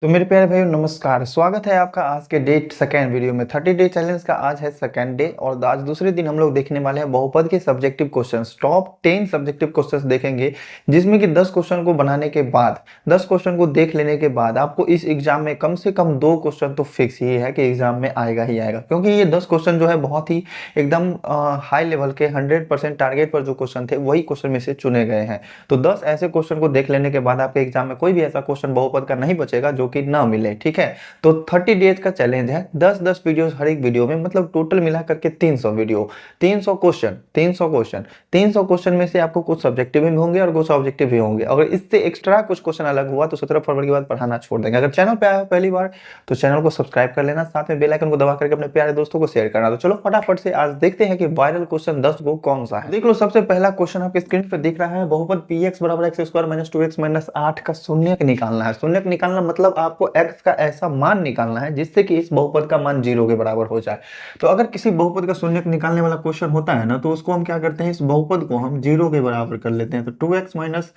तो मेरे प्यारे भाइयों नमस्कार। स्वागत है आपका आज के डेट सेकेंड वीडियो में। 30 डे चैलेंज का आज है सेकेंड डे और आज दूसरे दिन हम लोग देखने वाले हैं बहुपद के subjective questions. Top 10 subjective questions देखेंगे जिसमें कि 10 क्वेश्चन को बनाने के बाद 10 क्वेश्चन को देख लेने के बाद आपको इस एग्जाम में कम से कम 2 क्वेश्चन तो फिक्स ही है कि एग्जाम में आएगा ही आएगा, क्योंकि ये 10 क्वेश्चन जो है बहुत ही एकदम हाई लेवल के 100% टारगेट पर जो क्वेश्चन थे वही क्वेश्चन में से चुने गए हैं। तो 10 ऐसे क्वेश्चन को देख लेने के बाद आपके एग्जाम में कोई भी ऐसा क्वेश्चन बहुपद का नहीं बचेगा जो कि ना मिले। ठीक है, तो 30 डेज का चैलेंज है। 10-10 वीडियोस हर एक वीडियो में, मतलब टोटल मिला करके 300 वीडियो, 300 क्वेश्चन में से आपको कुछ सब्जेक्टिव भी होंगे और कुछ ऑब्जेक्टिव भी होंगे। अगर इससे एक्स्ट्रा कुछ क्वेश्चन अलग हुआ तो 17 फरवरी के बाद पढ़ाना छोड़ देंगे। अगर चैनल पे आया हो पहली बार तो चैनल को सब्सक्राइब कर लेना, साथ में बेल आइकन को दबा करके अपने प्यारे दोस्तों को शेयर करना। तो चलो फटाफट से आज देखते हैं कि वायरल क्वेश्चन 10 को कौन सा है। देख लो, सबसे पहला क्वेश्चन आपके स्क्रीन पर दिख रहा है। बहुपद px बराबर x square minus 2x minus 8 का शून्यक निकालना है। शून्यक निकालना मतलब आपको x का ऐसा मान निकालना है जिससे कि इस बहुपद का मान 0 के बराबर हो जाए। तो अगर किसी बहुपद का शून्यक निकालने वाला क्वेश्चन होता है ना, तो उसको हम क्या करते हैं, इस बहुपद को हम 0 के बराबर कर लेते हैं। तो 2x माइनस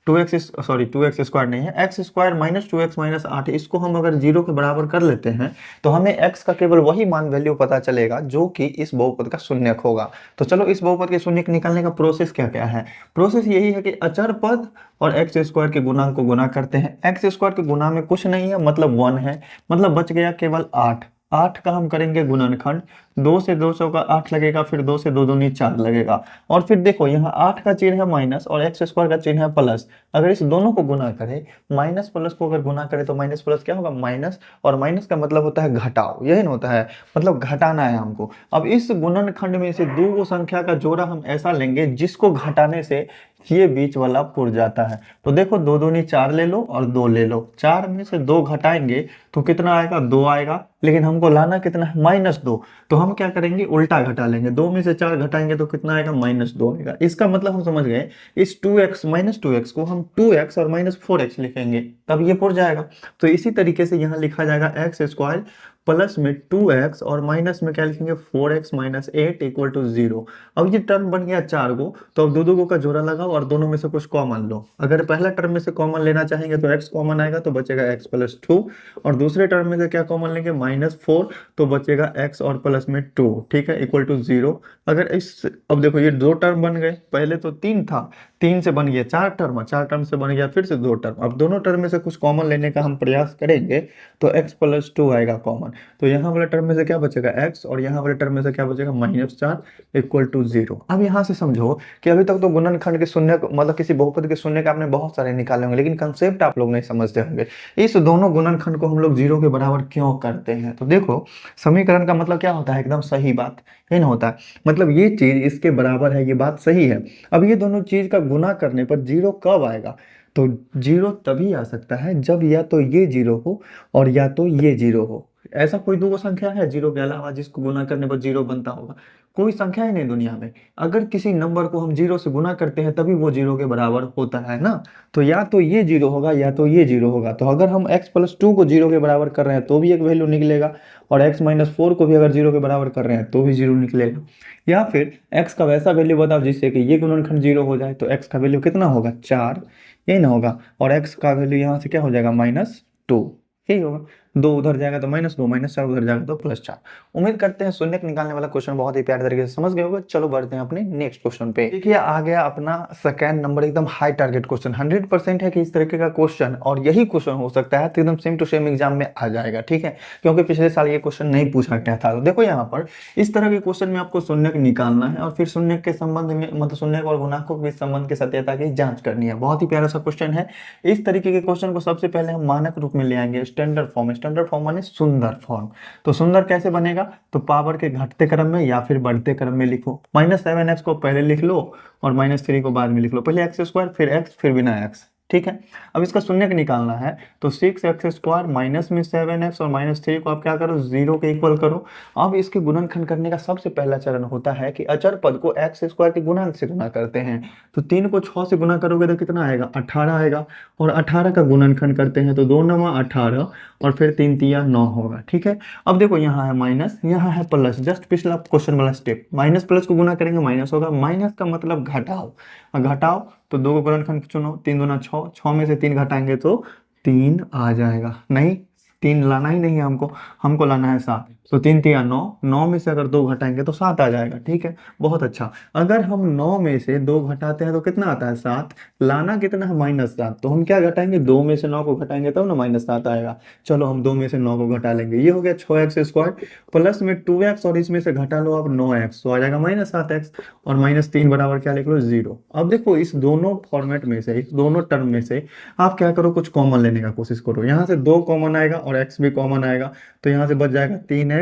2x स्क्वायर नहीं है, x square minus 2x minus 8, इसको हम अगर 0 के बराबर कर लेते हैं तो हमें x का केवल वही मान वैल्यू पता चलेगा जो कि इस बहुपद का शून्यक होगा। तो चलो इस बहुपद के शून्यक निकालने का प्रोसेस क्या क्या है। प्रोसेस यही है कि अचर पद और एक्स स्क्वायर के गुणांक को गुना करते हैं। एक्स स्क्वायर के गुना में कुछ नहीं है, मतलब 1 है, मतलब बच गया केवल 8। 8 का हम करेंगे गुणनखंड, 2 से 200 का 8 लगेगा, फिर 2 से 2 दूनी 4 लगेगा। और फिर देखो यहाँ 8 का चिन्ह है माइनस और एक्स स्क्वायर का चिन्ह है प्लस। अगर इस दोनों को गुना करें, माइनस प्लस को अगर गुना करें तो माइनस प्लस क्या होगा, माइनस, और माइनस का मतलब होता है घटाओ, यही ना होता है, मतलब घटाना है हमको। अब इस गुणनखंड में से दो संख्या का जोड़ा हम ऐसा लेंगे जिसको घटाने से ये बीच वाला पुर जाता है। तो देखो 2 दूनी 4 ले लो और 2 ले लो, 4 में से 2 घटाएंगे तो कितना आएगा, 2 आएगा, लेकिन हमको लाना कितना है, -2। तो हम क्या करेंगे, उल्टा घटा लेंगे, 2 में से 4 घटाएंगे तो कितना आएगा, -2 आएगा। इसका मतलब हम समझ गए, इस 2x माइनस 2x को हम 2x और माइनस 4x लिखेंगे, तब ये पुर जाएगा। तो इसी तरीके से यहाँ लिखा जाएगा एक्स स्क्वायर प्लस में 2x और माइनस में क्या लिखेंगे, 4x माइनस 8 इक्वल टू 0। अब ये टर्म बन गया 4 को, तो अब दो का जोड़ा लगाओ और दोनों में से कुछ कॉमन लो। अगर पहला टर्म में से कॉमन लेना चाहेंगे तो x कॉमन आएगा तो बचेगा x प्लस 2, और दूसरे टर्म में से क्या कॉमन लेंगे, -4, तो बचेगा x और प्लस में 2, ठीक है, इक्वल टू 0। अगर इस, अब देखो ये 2 टर्म बन गए, पहले तो 3 था, 3 से बन गया 4 टर्म, 4 टर्म से बन गया फिर से 2 टर्म। अब दोनों टर्म में से कुछ कॉमन लेने का हम प्रयास करेंगे तो x प्लस 2 आएगा कॉमन। तो यहाँ वाले टर्म में से क्या बचेगा, x, और यहाँ वाले टर्म में से क्या बचेगा, -4 इक्वल टू 0। अब यहाँ से समझो कि अभी तक तो गुणनखंड के शून्य, मतलब किसी बहुपद के शून्य का आपने बहुत सारे निकाले होंगे, लेकिन कंसेप्ट आप लोग नहीं समझते होंगे। इस दोनों गुणनखंड को हम लोग 0 के बराबर क्यों करते हैं। तो देखो, समीकरण का मतलब क्या होता है, एकदम सही बात ये ना होता है, मतलब ये चीज इसके बराबर है, ये बात सही है। अब ये दोनों चीज का गुना करने पर 0 कब आएगा, तो 0 तभी आ सकता है जब या तो ये 0 हो और या तो ये 0 हो। ऐसा कोई दो संख्या है 0 के अलावा जिसको गुना करने पर 0 बनता होगा, कोई संख्या ही नहीं दुनिया में। अगर किसी नंबर को हम 0 से गुना करते हैं तभी वो 0 के बराबर होता है ना। तो या तो ये 0 होगा या तो ये 0 होगा। तो अगर हम x प्लस 2 को 0 के बराबर कर रहे हैं तो भी एक वैल्यू निकलेगा, और x माइनस 4 को भी अगर 0 के बराबर कर रहे हैं तो भी 0 निकलेगा। या फिर x का वैसा वैल्यू बताओ जिससे कि ये गुणनखंड 0 हो जाए, तो x का वैल्यू कितना होगा, 4, यही ना होगा, और x का वैल्यू यहाँ से क्या हो जाएगा, -2, यही होगा। 2 उधर जाएगा तो -2, -4 उधर जाएगा तो +4। उम्मीद करते हैं शून्यक निकालने वाला क्वेश्चन बहुत ही प्यारे तरीके से समझ गए होंगे। चलो बढ़ते हैं अपने नेक्स्ट क्वेश्चन पे। देखिए आ गया अपना सेकंड नंबर, एकदम हाई टारगेट क्वेश्चन, 100% है कि इस तरीके का क्वेश्चन, और यही क्वेश्चन हो सकता है तो एकदम सेम टू सेम एग्जाम में आ जाएगा, ठीक है, क्योंकि पिछले साल ये क्वेश्चन नहीं पूछा गया था। तो देखो यहाँ पर इस तरह के क्वेश्चन में आपको शून्यक निकालना है और फिर शून्यक के संबंध में, मतलब शून्यक और गुणांकों के संबंध की सत्यता की जांच करनी है। बहुत ही प्यारा सा क्वेश्चन है। इस तरीके के क्वेश्चन को सबसे पहले हम मानक रूप में ले आएंगे, स्टैंडर्ड फॉर्म। स्टैंडर्ड फॉर्म माने सुंदर फॉर्म। तो सुंदर कैसे बनेगा, तो पावर के घटते क्रम में या फिर बढ़ते क्रम में लिखो। -7x को पहले लिख लो और -3 को बाद में लिख लो। पहले एक्स स्क्वायर, फिर एक्स, फिर बिना एक्स, ठीक है। अब इसका शून्यक निकालना है तो 6x स्क्वायर माइनस में 7x और -3 को आप क्या करो, 0 के इक्वल करो। अब इसके गुणनखंड करने का सबसे पहला चरण होता है कि अचर पद को x स्क्वायर के गुणांक से गुना करते हैं। तो 3 को 6 से गुना करोगे तो कितना आएगा, 18 आएगा, और 18 का गुणनखंड करते हैं तो 2 9 18 और फिर 3 3 9 होगा, ठीक है। अब देखो यहाँ है माइनस, यहाँ है प्लस, जस्ट पिछला क्वेश्चन वाला स्टेप। माइनस प्लस को गुना करेंगे माइनस होगा, माइनस का मतलब घटाओ, घटाओ तो 2 का गुणनखंड चुनो, 3 दूना 6, 6 में से 3 घटाएंगे तो 3 आ जाएगा। नहीं, 3 लाना ही नहीं है हमको, हमको लाना है 7। तो 3 3 9, 9 में से अगर 2 घटाएंगे तो 7 आ जाएगा। ठीक है, बहुत अच्छा। अगर हम 9 में से 2 घटाते हैं तो कितना आता है? 7। लाना कितना है? -7। तो हम क्या घटाएंगे? 2 में से 9 को घटाएंगे तब ना -7 आएगा। चलो हम 2 में से 9 को घटा लेंगे, ये हो गया 6x² प्लस में 2x, और इसमें से घटा लो आप 9x, तो आ जाएगा -7x। और -3 बराबर क्या लिख लो? 0। अब देखो इस दोनों फॉर्मेट में से, इस दोनों टर्म में से आप क्या करो, कुछ कॉमन लेने का कोशिश करो। यहाँ से 2 कॉमन आएगा और x भी कॉमन आएगा, तो यहाँ से बच जाएगा 3x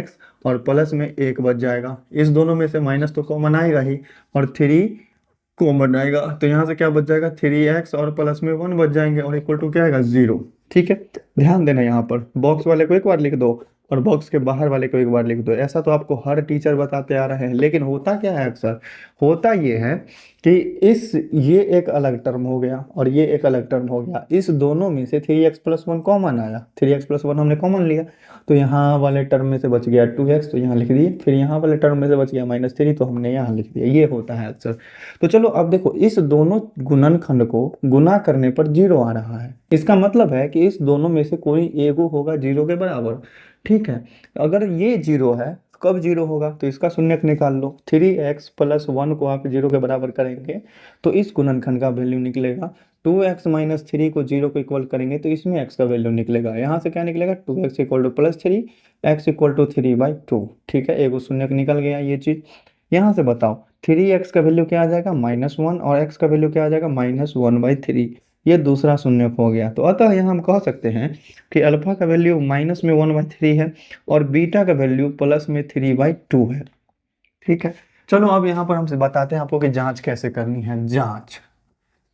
और प्लस में 1 बच जाएगा। इस दोनों में से माइनस तो कॉमन आएगा ही, और 3 कॉमन आएगा, तो यहाँ से क्या बच जाएगा? 3x और प्लस में 1 बच जाएंगे, और इक्वल टू क्या आएगा? 0। ठीक है, ध्यान देना, यहाँ पर बॉक्स वाले को एक बार लिख दो और बॉक्स के बाहर वाले को एक बार लिख दो। ऐसा तो आपको हर टीचर बताते आ रहे हैं, लेकिन होता क्या है अक्सर? होता ये है कि ये एक अलग टर्म हो गया और ये एक अलग टर्म हो गया, इस दोनों में से 3x+1 कॉमन आया, 3x+1 हमने कॉमन लिया, तो यहाँ वाले टर्म में से बच गया 2x, तो यहाँ लिख दिए। फिर यहाँ वाले टर्म में से बच गया -3, तो हमने यहाँ लिख दिया। ये होता है अक्सर। तो चलो अब देखो, इस दोनों गुणनखंड को गुना करने पर 0 आ रहा है, इसका मतलब है कि इस दोनों में से कोई एगो होगा 0 के बराबर। ठीक है, अगर ये 0 है तो कब 0 होगा? तो इसका शून्यक निकाल लो। 3x+1 को आप 0 के बराबर करेंगे तो इस गुणनखंड का वैल्यू निकलेगा। 2x - 3 को 0 को इक्वल करेंगे तो इसमें x का वैल्यू निकलेगा। यहाँ से क्या निकलेगा? 2x = +3, x = 3/2। ठीक है, एगो शून्यक निकल गया ये चीज। यहाँ से बताओ 3x का वैल्यू क्या आ जाएगा? -1, और x का वैल्यू क्या आ जाएगा? -1/3। ये दूसरा शून्यक हो गया। तो अतः यहाँ हम कह सकते हैं कि अल्फा का वैल्यू -1/3 है और बीटा का वैल्यू +3/2 है। ठीक है, चलो अब यहाँ पर हमसे बताते हैं आपको कि जांच कैसे करनी है।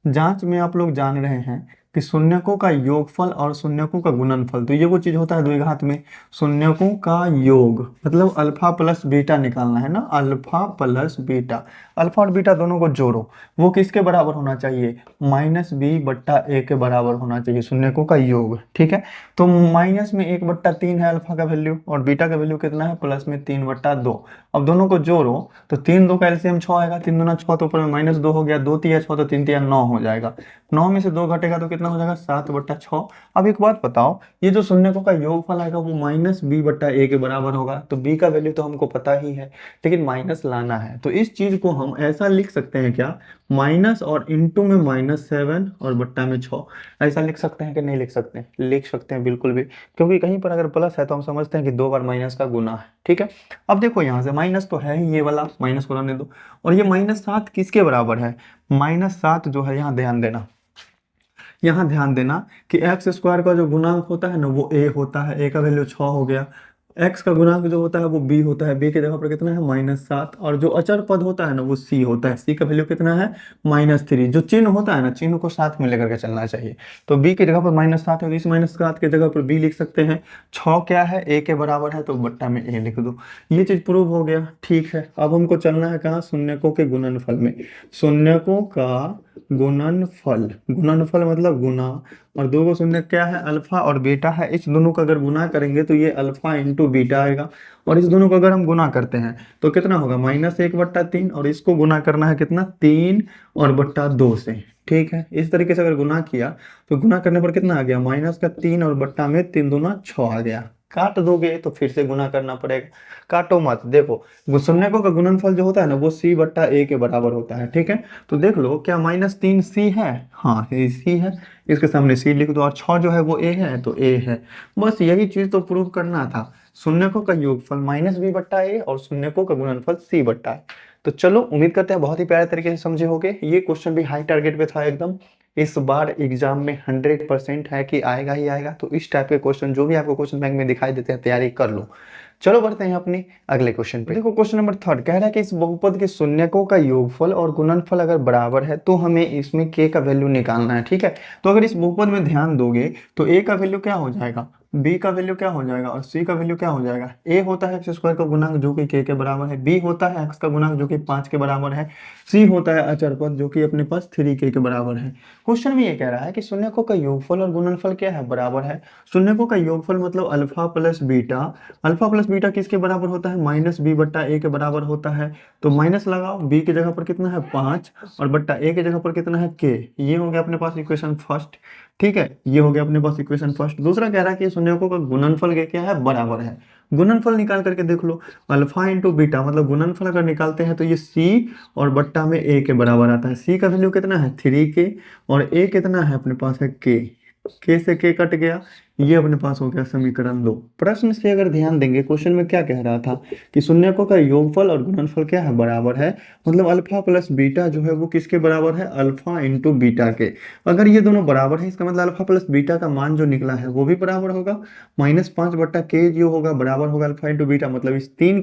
जांच में आप लोग जान रहे हैं कि शून्यकों का योगफल और शून्यकों का गुणनफल, तो ये वो चीज होता है द्विघात में। शून्यकों का योग मतलब अल्फा प्लस बीटा निकालना है ना, अल्फा प्लस बीटा, अल्फा और बीटा दोनों को जोड़ो, वो किसके बराबर होना चाहिए? -b/a के बराबर होना चाहिए, शून्यकों का योग। ठीक है, तो माइनस में 1/3 है अल्फा का वैल्यू, और बीटा का वैल्यू कितना है? प्लस में 3/2। अब दोनों को जोड़ो तो 3 2 का एलसीएम 6 आएगा, 3 दूना 6, तो ऊपर में -2 हो गया, 2 तिया 6, तो 3 तिया 9 हो जाएगा। 9 में से 2 घटेगा तो कितना हो जाएगा? 7/6। अब एक बात बताओ, ये जो शून्यकों का योगफल आएगा वो -b/a के बराबर होगा, तो b का वैल्यू तो हमको पता ही है, लेकिन माइनस लाना है। तो इस चीज को हम ऐसा लिख सकते हैं क्या? माइनस और इंटू में -7 और बट्टा में 6, ऐसा लिख सकते हैं कि नहीं लिख सकते? लिख सकते हैं बिल्कुल भी, क्योंकि कहीं पर अगर प्लस है तो हम समझते हैं कि 2 बार माइनस का गुना है। ठीक है, अब देखो यहाँ से माइनस तो है ही, ये वाला माइनस को रहने दो, और ये -7 किसके बराबर है? -7 जो है, यहाँ ध्यान देना, यहाँ ध्यान देना कि x² का जो गुणांक होता है ना वो a होता है, a का वैल्यू 6 हो गया। x का गुणांक जो होता है वो b होता है, b की जगह पर कितना है? -7। और जो अचर पद होता है ना वो c होता है, c का वैल्यू कितना है? -3। जो चिन्ह होता है ना, चिन्ह को साथ में लेकर के चलना चाहिए। तो b की जगह पर -7 है, तो इस -7 की जगह पर b लिख सकते हैं। 6 क्या है? a के बराबर है, तो बट्टा में a लिख दो। ये चीज प्रूव हो गया। ठीक है, अब हमको चलना है कहाँ? शून्यकों के गुणनफल में। शून्यकों का गुणनफल, गुणनफल मतलब गुना, और दो को शून्य क्या है? अल्फा और बीटा है। इस दोनों का अगर गुना करेंगे तो ये अल्फा इंटू बीटा आएगा, और इस दोनों को अगर हम गुना करते हैं तो कितना होगा? -1/3, और इसको गुना करना है कितना? 3 और बट्टा 2 से। ठीक है, इस तरीके से अगर गुना किया तो गुना करने पर कितना आ गया? -3 और बट्टा में 3 दूना 6 आ गया। काट दोगे तो फिर से गुना करना पड़ेगा, काटो मत। देखो शून्यकों का गुणनफल जो होता है ना वो c/a के बराबर होता है। ठीक है, तो देख लो क्या -3c है? हाँ, ये c है, इसके सामने c लिख दो, और 6 जो है वो a है, तो a है। बस यही चीज तो प्रूव करना था। शून्यकों का योगफल -b/a और शून्यकों का गुणनफल c/a। तो चलो, उम्मीद करते हैं बहुत ही प्यारे तरीके से समझे होगे। ये क्वेश्चन भी हाई टारगेट पे था एकदम, इस बार एग्जाम में 100% है कि आएगा ही आएगा। तो इस टाइप के क्वेश्चन जो भी आपको क्वेश्चन बैंक में दिखाई देते हैं, तैयारी कर लो। चलो बढ़ते हैं अपने अगले क्वेश्चन पे। देखो क्वेश्चन नंबर 3 कह रहा है कि इस बहुपद के शून्यकों का योगफल और गुणनफल अगर बराबर है तो हमें इसमें k का वैल्यू निकालना है। ठीक है, तो अगर इस बहुपद में ध्यान दोगे तो a का वैल्यू क्या हो जाएगा? b का वैल्यू क्या हो जाएगा? और c का वैल्यू क्या हो जाएगा? a होता है x² का गुणांक जो कि k के बराबर है, b होता है x का गुणांक जो कि 5 के बराबर है, c होता है अचर पद जो कि अपने पास 3k के बराबर है। क्वेश्चन में ये कह रहा है कि शून्यकों का योगफल और गुणनफल क्या है? बराबर है। शून्यकों का योगफल मतलब alpha plus beta, alpha plus beta किसके बराबर होता है? -b/a के बराबर होता है। तो माइनस लगाओ, b की जगह पर कितना है? 5, और बट्टा a की जगह पर कितना है? k। ये हो गया अपने पास इक्वेशन फर्स्ट। ठीक है, ये हो गया अपने पास इक्वेशन फर्स्ट। दूसरा कह रहा है कि शून्यकों का गुणनफल क्या है, बराबर है। गुणनफल निकाल करके देख लो, अल्फा इंटू बीटा, मतलब गुणनफल अगर निकालते हैं तो ये सी और बट्टा में ए के बराबर आता है। सी का वैल्यू कितना है 3k, और ए कितना है अपने पास है के से के कट गया, ये अपने पास हो गया समीकरण 2। प्रश्न से अगर ध्यान देंगे, क्वेश्चन में क्या कह रहा था कि शून्यकों का योगफल और गुणनफल क्या है, बराबर है। मतलब अल्फा प्लस बीटा जो है वो किसके बराबर है, अल्फा इंटू बीटा के। अगर ये दोनों बराबर है, इसका मतलब अल्फा प्लस बीटा का मान जो निकला है वो भी बराबर होगा। -5 बट्टा के जो होगा बराबर होगा अल्फा इंटू बीटा, मतलब इस 3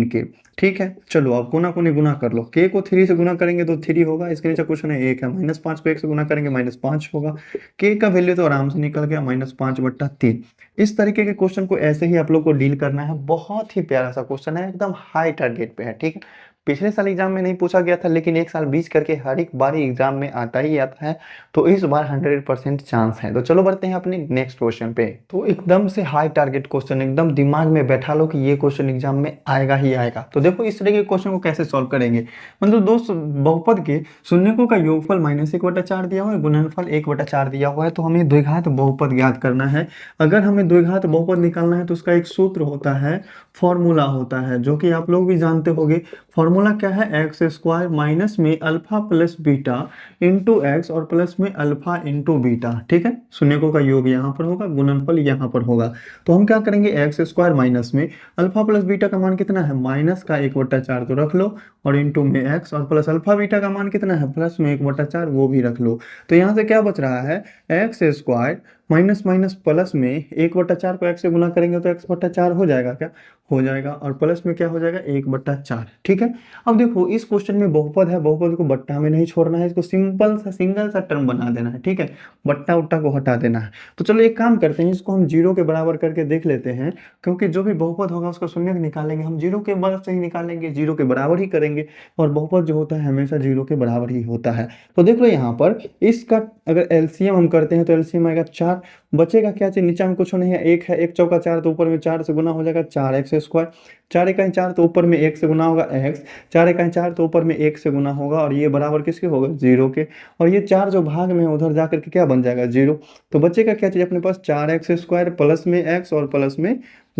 के। ठीक है, चलो आप गुना को नहीं गुना कर लो, के को 3 से गुना करेंगे तो 3 होगा, इसके नीचे क्वेश्चन है 1 है, -5 को 1 से गुना करेंगे -5 होगा। के का वैल्यू तो आराम से निकल गया, -5 बट्टा 3। इस तरीके के क्वेश्चन को ऐसे ही आप लोग को डील करना है। बहुत ही प्यारा सा क्वेश्चन है, एकदम हाई टारगेट पे है। ठीक है, पिछले साल एग्जाम में नहीं पूछा गया था, लेकिन एक साल बीच करके हर एक बार एग्जाम में आता ही आता है, तो इस बार 100% चांस है। तो चलो बढ़ते हैं अपने नेक्स्ट क्वेश्चन पे। तो एकदम से हाई टारगेट क्वेश्चन, एकदम दिमाग में बैठा लो कि ये क्वेश्चन एग्जाम में आएगा ही आएगा। तो देखो इस तरह के क्वेश्चन को कैसे सॉल्व करेंगे। मतलब दोस्त, बहुपद के शून्यकों का योगफल -1/4 दिया हुआ है, गुणनफल 1/4 दिया हुआ है, तो हमें द्विघात बहुपद ज्ञात करना है। अगर हमें द्विघात बहुपद निकालना है तो उसका एक सूत्र होता है, फॉर्मूला होता है, जो कि आप लोग भी जानते होंगे। फॉर्मूला क्या है, एक्स स्क्वायर माइनस में alpha plus beta into x और प्लस में अल्फा इंटू बीटा। ठीक है, शून्यकों का योग यहाँ पर होगा, गुणनफल यहाँ पर होगा। तो हम क्या करेंगे, एक्स स्क्वायर माइनस में अल्फा प्लस बीटा का मान कितना है, माइनस का 1/4 तो रख लो, और इंटू में एक्स, और प्लस अल्फा बीटा का मान कितना है, प्लस में 1/4 वो भी रख लो। तो यहाँ से क्या बच रहा है, x square minus minus plus में 1/4 को एक्स से गुना करेंगे तो x/4 हो जाएगा, क्या हो जाएगा, और प्लस में क्या हो जाएगा 1/4। ठीक है, अब देखो इस क्वेश्चन में बहुपद है, बहुपद को बट्टा में नहीं छोड़ना है, इसको सिंपल सा सिंगल सा टर्म बना देना है। ठीक है, बट्टा उट्टा को हटा देना है। तो चलो एक काम करते हैं, इसको हम 0 के बराबर करके देख लेते हैं, क्योंकि जो भी बहुपद होगा उसका शून्य निकालेंगे हम 0 के बराबर से ही निकालेंगे, 0 के बराबर ही करेंगे, और बहुपद जो होता है हमेशा 0 के बराबर ही होता है। तो देख लो यहाँ पर इसका अगर एलसीएम हम करते हैं तो एलसीएम आएगा 4, बचेगा क्या चीज, नीचे में कुछ नहीं है, 1 है, 1 चौका 4, तो ऊपर में 4 से गुना हो जाएगा 4x स्क्वायर, 4 इकाई 4 तो ऊपर में 1 से गुना होगा x, 4 इकाई 4 तो ऊपर में 1 से गुना होगा, और ये बराबर किसके होगा, 0 के। और ये 4 जो भाग में है उधर जाकर के क्या बन जाएगा, 0। तो बचेगा क्या चीज अपने पास, 4x स्क्वायर प्लस में x और प्लस में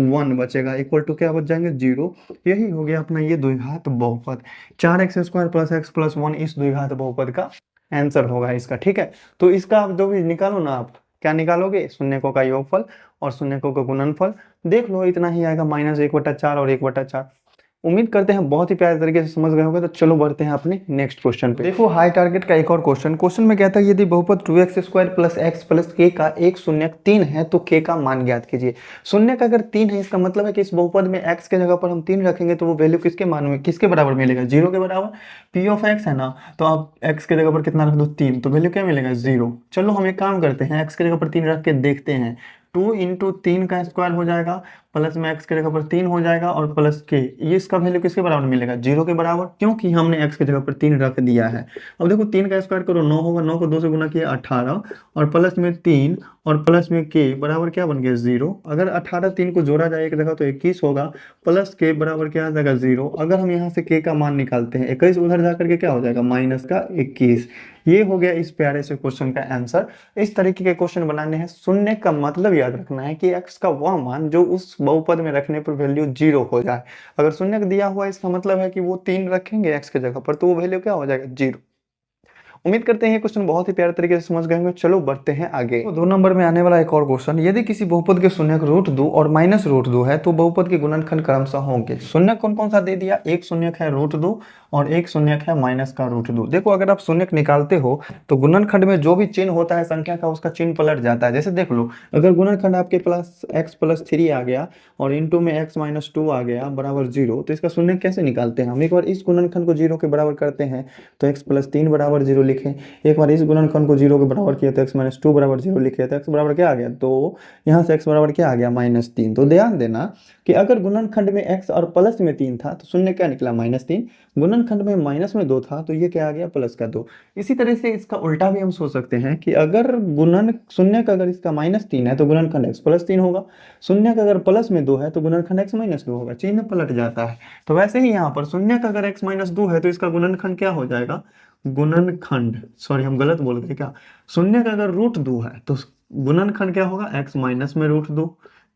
1 बचेगा, इक्वल टू क्या बच जाएंगे, 0। यही हो गया अपना ये द्विघात बहुपद, 4x square plus x plus 1 इस द्विघात बहुपद का आंसर होगा इसका। ठीक है, तो इसका आप जो भी निकालो ना, आप क्या निकालोगे, शून्यकों का योगफल और शून्यकों का गुणनफल। देख लो इतना ही आएगा, -1/4 और 1/4। उम्मीद करते हैं बहुत ही प्यारे तरीके से समझ गए होंगे। तो चलो बढ़ते हैं अपने नेक्स्ट क्वेश्चन पे। देखो हाई टारगेट का एक और क्वेश्चन में कहता है यदि बहुपद 2x square plus x plus k का एक शून्यक 3 है तो k का मान ज्ञात कीजिए। शून्यक अगर 3 है, इसका मतलब है कि इस बहुपद में x के जगह पर हम 3 रखेंगे तो वो वैल्यू किसके मान में, किसके बराबर मिलेगा, 0 के बराबर। p ऑफ x है ना, तो आप x के जगह पर कितना रख दो, 3, तो वैल्यू क्या मिलेगा, 0। चलो हम एक काम करते हैं, x के जगह पर 3 रख के देखते हैं। 2 इंटू 3 का स्क्वायर हो जाएगा, प्लस में x के जगह पर 3 हो जाएगा, और प्लस k, ये इसका वैल्यू किसके बराबर मिलेगा, 0 के बराबर, क्योंकि हमने x के जगह पर 3 रख दिया है। अब देखो 3 का स्क्वायर करो 9 होगा, 9 को 2 से गुना किया 18, और प्लस में 3 और प्लस में k बराबर क्या बन गया, 0। अगर 18 3 को जोड़ा जाए एक जगह तो 21 होगा, प्लस k बराबर क्या आ जाएगा, 0। अगर हम यहाँ से k का मान निकालते हैं, 21 उधर जाकर के क्या हो जाएगा, -21। ये हो गया इस प्यारे से क्वेश्चन का आंसर। इस तरीके के क्वेश्चन बनाने हैं, शून्य का मतलब याद रखना है कि x का वह मान जो उस बहुपद में रखने पर वैल्यू 0 हो जाए। अगर शून्य दिया हुआ है, इसका मतलब है कि वो 3 रखेंगे x के जगह पर, तो वो वैल्यू क्या हो जाएगा, 0। उम्मीद करते हैं ये क्वेश्चन बहुत ही प्यारे तरीके से समझ गए होंगे। चलो बढ़ते हैं आगे। तो 2 नंबर में आने वाला एक और क्वेश्चन, यदि किसी बहुपद के शून्यक √2 और -√2 है तो बहुपद के गुणनखंड क्रमशः होंगे। शून्यक कौन कौन सा दे दिया, एक शून्यक है √2 और एक शून्यक है माइनस का √2। देखो अगर आप शून्यक निकालते हो तो गुणनखंड में जो भी चिन्ह होता है संख्या का, उसका चिन्ह पलट जाता है। जैसे देख लो, अगर गुणनखंड आपके प्लस x प्लस 3 आ गया और इंटू में x माइनस 2 आ गया बराबर 0, तो इसका शून्यक कैसे निकालते हैं हम, एक बार इस गुणनखंड को 0 के बराबर करते हैं तो x प्लस 3 बराबर 0 लिखें, एक बार इस गुणनखंड को 0 के बराबर किया तो x माइनस 2 बराबर 0 लिखे, तो x बराबर क्या आ गया, तो यहाँ से x बराबर क्या आ गया, -3। तो ध्यान देना कि अगर गुणनखंड में x और प्लस में 3 था तो शून्य क्या निकला, -3। गुणनखंड में माइनस में 2 था तो ये क्या आ गया, प्लस का 2। इसी तरह से इसका उल्टा भी हम सोच सकते हैं कि अगर शून्य का अगर इसका -3 है तो गुणनखंड x प्लस 3 होगा, शून्य का अगर प्लस में 2 है तो गुणनखंड x माइनस 2 होगा, चिन्ह पलट जाता है। तो वैसे ही यहाँ पर शून्य का अगर x माइनस 2 है तो इसका गुणनखंड क्या हो जाएगा, गुणनखंड, सॉरी हम गलत बोल गए क्या, शून्य का अगर रूट 2 है तो गुणनखंड क्या होगा, x माइनस में रूट 2,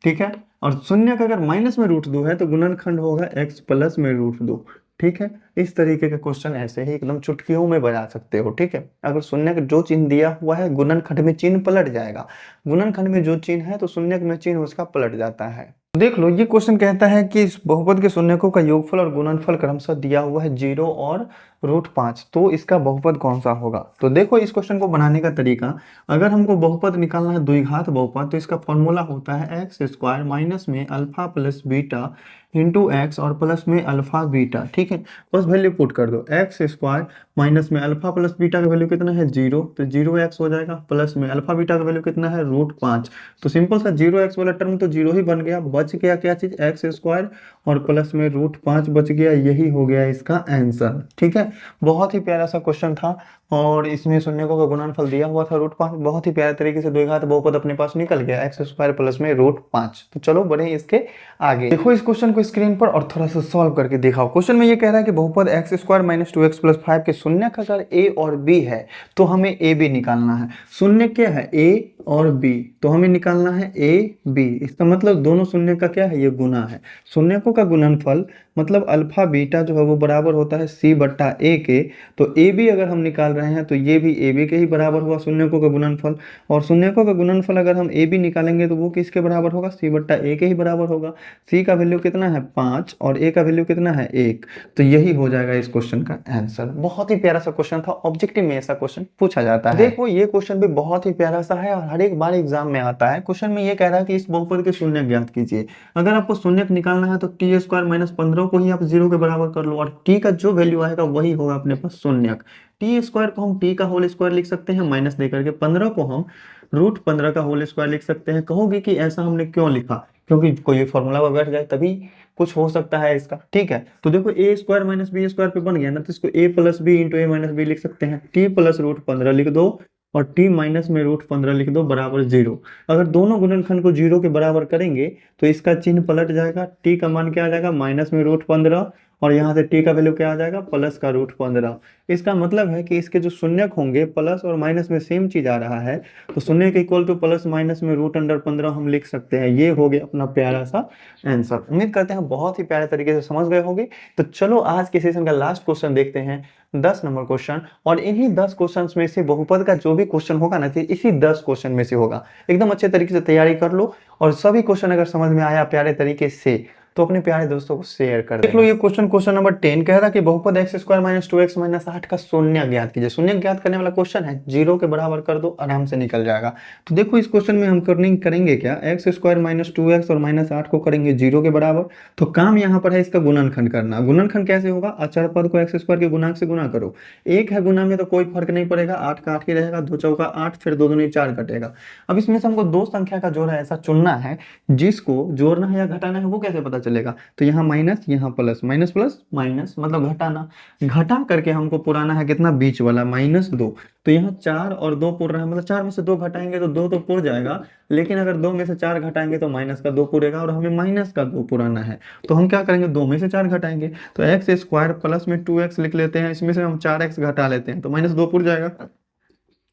ठीक है। और शून्य का अगर माइनस में रूट 2 है तो गुणनखंड होगा x प्लस में रूट 2, ठीक है। इस तरीके के क्वेश्चन ऐसे ही एकदम चुटकियों में बजा सकते हो, ठीक है। अगर शून्य का जो चिन्ह दिया हुआ है गुणनखंड में चिन्ह पलट जाएगा, गुणनखंड में जो चिन्ह है तो शून्य में चिन्ह उसका पलट जाता है। देख लो ये क्वेश्चन कहता है कि इस बहुपद के शून्यकों का योगफल और गुणनफल क्रमशः दिया हुआ है 0 और √5, तो इसका बहुपद कौन सा होगा। तो देखो इस क्वेश्चन को बनाने का तरीका, अगर हमको बहुपद निकालना है द्विघात बहुपद, तो इसका फॉर्मूला होता है एक्स स्क्वायर माइनस में alpha plus beta into x और प्लस में अल्फा बीटा, ठीक है। बस वैल्यू पुट कर दो, एक्स स्क्वायर माइनस में अल्फा प्लस बीटा का वैल्यू कितना है 0, तो 0x हो जाएगा, प्लस में अल्फा बीटा का वैल्यू कितना है √5, तो सिंपल सा 0x वाला टर्म तो 0 ही बन गया, बच गया क्या चीज, एक्स स्क्वायर और प्लस में √5 बच गया, यही हो गया इसका आंसर, ठीक है। बहुत ही प्यारा सा क्वेश्चन था और इसमें शून्यकों का गुणनफल दिया हुआ था √5, बहुत ही प्यारे तरीके से द्विघात बहुपद अपने पास निकल गया, एक्स स्क्वायर प्लस में √5। तो चलो बढ़े इसके आगे, देखो इस क्वेश्चन को स्क्रीन पर और थोड़ा सा सॉल्व करके दिखाओ। क्वेश्चन में ये कह रहा है कि बहुपद x square minus 2x plus 5 के शून्यक अगर a और b है तो हमें a b निकालना है। शून्य क्या है, a और b, तो हमें निकालना है a b, इसका मतलब दोनों शून्य का क्या है, ये गुना है। शून्यकों का गुणनफल मतलब अल्फा बीटा जो है वो बराबर होता है c बट्टा a के, तो a b अगर हम निकाल रहे हैं तो ये भी a b के ही बराबर हुआ शून्यकों का गुणनफल, और शून्यकों का गुणनफल अगर हम a b निकालेंगे तो वो किसके बराबर होगा, c बट्टा a के ही बराबर होगा। c का वैल्यू कितना है 5 और a का वैल्यू कितना है 1, तो यही हो जाएगा इस क्वेश्चन का आंसर। बहुत ही प्यारा सा क्वेश्चन था, ऑब्जेक्टिव में ऐसा क्वेश्चन पूछा जाता है। देखो ये क्वेश्चन भी बहुत ही प्यारा सा है और हर एक बार एग्जाम में आता है। क्वेश्चन में ये कह रहा है कि इस बहुपद के शून्य ज्ञात कीजिए। अगर आपको शून्य निकालना है तो टी स्क्वायर माइनस 15 को ही आप 0 के बराबर कर लो और टी का जो वैल्यू आएगा वही होगा अपने पास शून्य। टी स्क्वायर को हम टी का होल स्क्वायर लिख सकते हैं माइनस देकर के, 15 को हम √15 का होल स्क्वायर लिख सकते हैं। कहोगे कि ऐसा हमने क्यों लिखा, क्योंकि कोई फॉर्मूला पर बैठ जाए तभी कुछ हो सकता है इसका, ठीक है। तो देखो A square minus B square पे बन गया ना, तो इसको a plus B into A minus B लिख सकते हैं। टी प्लस √15 लिख दो और टी माइनस में √15 लिख दो बराबर 0। अगर दोनों गुणनखंड को 0 के बराबर करेंगे तो इसका चिन्ह पलट जाएगा, टी का मान क्या आ जाएगा माइनस में √15 और यहाँ से टी का वैल्यू क्या आ जाएगा प्लस का √15। इसका मतलब है कि इसके जो शून्यक होंगे प्लस और माइनस में सेम चीज आ रहा है, तो शून्य के इक्वल टू प्लस माइनस में √15 हम लिख सकते हैं। ये हो गया अपना प्यारा सा आंसर। उम्मीद करते हैं बहुत ही प्यारे तरीके से समझ गए होंगे। तो चलो आज के सेशन का लास्ट क्वेश्चन देखते हैं, 10 नंबर क्वेश्चन, और इन्हीं 10 क्वेश्चन में से बहुपद का जो भी क्वेश्चन होगा ना इसी 10 क्वेश्चन में से होगा। एकदम अच्छे तरीके से तैयारी कर लो और सभी क्वेश्चन अगर समझ में आया प्यारे तरीके से तो अपने प्यारे दोस्तों को शेयर कर देख लो। ये क्वेश्चन नंबर 10 कह रहा है कि बहुपद x square minus 2x minus 8 का शून्य ज्ञात कीजिए। शून्य ज्ञात करने वाला क्वेश्चन है, 0 के बराबर कर दो, आराम से निकल जाएगा। तो देखो इस क्वेश्चन में हम करेंगे क्या, एक्स स्क्वायर माइनस 2x और माइनस 8 को करेंगे 0 के बराबर। तो काम यहाँ पर है इसका गुणनखंड करना। गुणनखंड कैसे होगा, अचर पद को एक्स स्क्वायर के गुणांक से गुना करो, एक है गुना में तो कोई फर्क नहीं पड़ेगा, 8 का 8 ही रहेगा, 2 चौका 8, फिर 2 दूनी 4 कटेगा। अब इसमें से हमको दो संख्या का जोड़ है ऐसा चुनना है जिसको जोड़ना है या घटाना है वो कैसे पता चलेगा। तो यहाँ माइनस यहाँ प्लस, माइनस प्लस माइनस मतलब घटाना, घटा करके हमको पुराना है कितना बीच वाला -2। तो यहाँ 4 और 2 पुर रहा है, मतलब 4 में से 2 घटाएंगे तो 2 तो पुर जाएगा, लेकिन अगर 2 में से 4 घटाएंगे तो माइनस का 2 पुरेगा और हमें माइनस का 2 पुराना है। तो हम क्या करेंगे, 2 में से 4 घटाएंगे, तो एक्स स्क्वायर प्लस में 2x लिख लेते हैं, इसमें से हम 4x घटा लेते हैं तो -2 पुर जाएगा,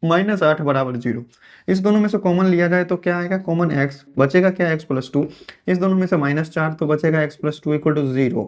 -8 बराबर 0। इस दोनों में से कॉमन लिया जाए तो क्या आएगा, कॉमन x बचेगा क्या, x प्लस 2। इस दोनों में से -4 तो बचेगा x प्लस 2 इक्वल टू 0।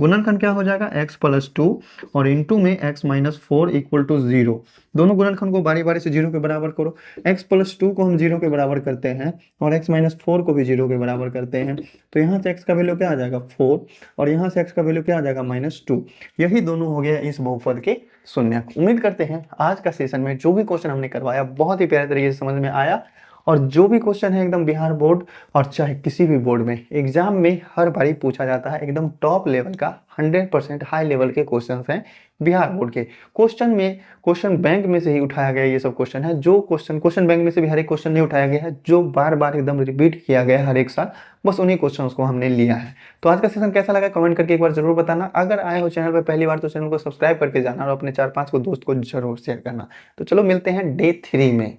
गुणनखंड क्या हो जाएगा, x प्लस 2 और इंटू में x माइनस 4 इक्वल टू 0। दोनों गुणनखंड को बारी बारी से 0 के बराबर करो। x प्लस 2 को हम 0 के बराबर करते हैं और x माइनस 4 को भी 0 के बराबर करते हैं, तो यहाँ से x का वैल्यू क्या आ जाएगा 4 और यहाँ से x का वैल्यू क्या आ जाएगा -2। यही दोनों हो गया इस बहुपद के शून्य। उम्मीद करते हैं आज का सेशन में जो भी क्वेश्चन हमने करवाया बहुत ही प्यारे तरीके से समझ में आया, और जो भी क्वेश्चन है एकदम बिहार बोर्ड और चाहे किसी भी बोर्ड में एग्जाम में हर बारी पूछा जाता है, एकदम टॉप लेवल का 100% हाई लेवल के क्वेश्चंस हैं बिहार बोर्ड के। क्वेश्चन बैंक में से ही उठाया गया ये सब क्वेश्चन है, जो क्वेश्चन बैंक में से भी हर एक क्वेश्चन नहीं उठाया गया है, जो बार बार एकदम रिपीट किया गया है हर एक साल, बस उन्हीं क्वेश्चन को हमने लिया है। तो आज का सेशन कैसा लगा कमेंट करके एक बार जरूर बताना। अगर आए हो चैनल पर पहली बार तो चैनल को सब्सक्राइब करके जाना और अपने 4-5 को दोस्त को जरूर शेयर करना। तो चलो मिलते हैं डे 3 में।